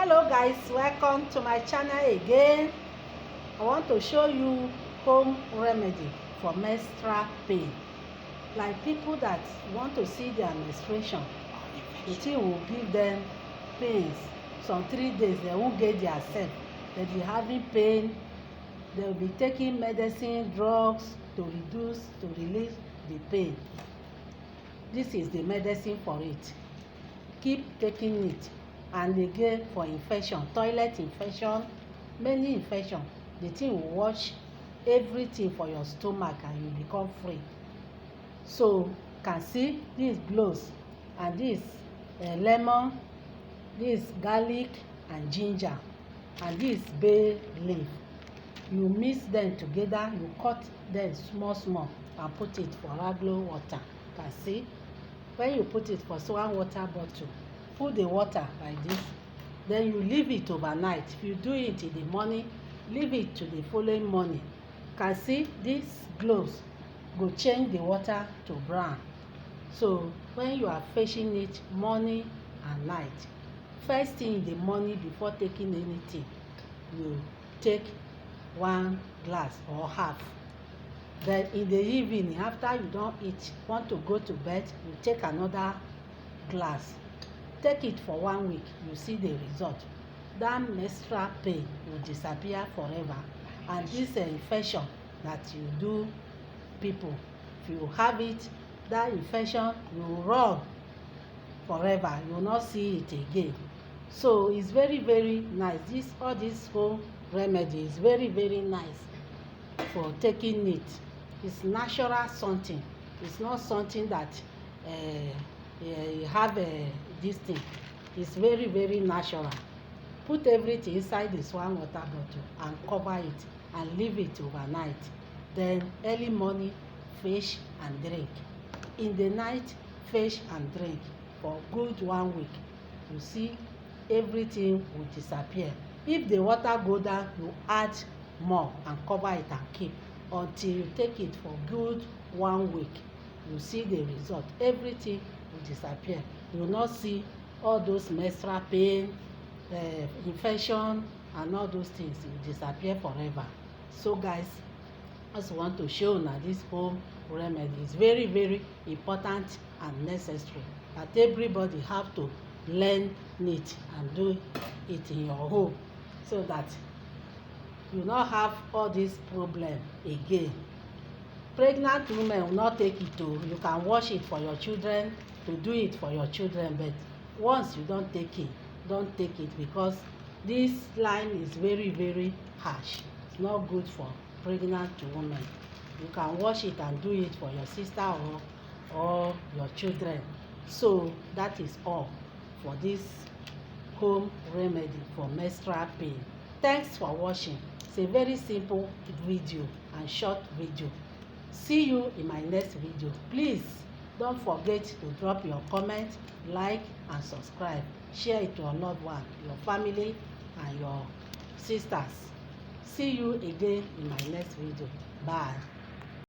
Hello guys, welcome to my channel again. I want to show you home remedy for menstrual pain. Like people that want to see their menstruation, the thing will give them pains. Some 3 days they won't get their self. They'll be having pain. They'll be taking medicine, drugs to release the pain. This is the medicine for it. Keep taking it. And again for infection, toilet infection, many infection, the thing will wash everything for your stomach and you become free. So can see this cloves and this lemon, this garlic and ginger and this bay leaf. You mix them together, you cut them small and put it for regular water. Can see when you put it for one water bottle, put the water like this, then you leave it overnight. If you do it in the morning, leave it to the following morning. Can see these cloves go change the water to brown. So when you are fetching it morning and night, first thing in the morning before taking anything, you take 1 glass or half. Then in the evening, after you don eat, want to go to bed, you take another glass. Take it for 1 week, you see the result. That menstrual pain will disappear forever. And this infection that you do people, if you have it, that infection will run forever. You will not see it again. So it's very nice. All this home remedy is very nice for taking it. It's natural something. It's not something that you have this thing. It's very natural. Put everything inside this one water bottle and cover it and leave it overnight. Then early morning, fetch and drink. In the night, fetch and drink for good 1 week. You see everything will disappear. If the water go down, you add more and cover it and keep until you take it for good 1 week. You see the result. Everything will disappear. You will not see all those menstrual pain, infection and all those things will disappear forever. So guys, I just want to show now this home remedy is very important and necessary, that everybody have to learn it and do it in your home, so that you not have all this problem again. Pregnant women will not take it too. You can wash it for your children, to do it for your children, but once you don't take it, because this line is very harsh. It's not good for pregnant women. You can wash it and do it for your sister or your children. So that is all for this home remedy for menstrual pain. Thanks for watching. It's a very simple video and short video. See you in my next video. Please don't forget to drop your comment, like and subscribe. Share it to your loved one, your family and your sisters. See you again in my next video. Bye.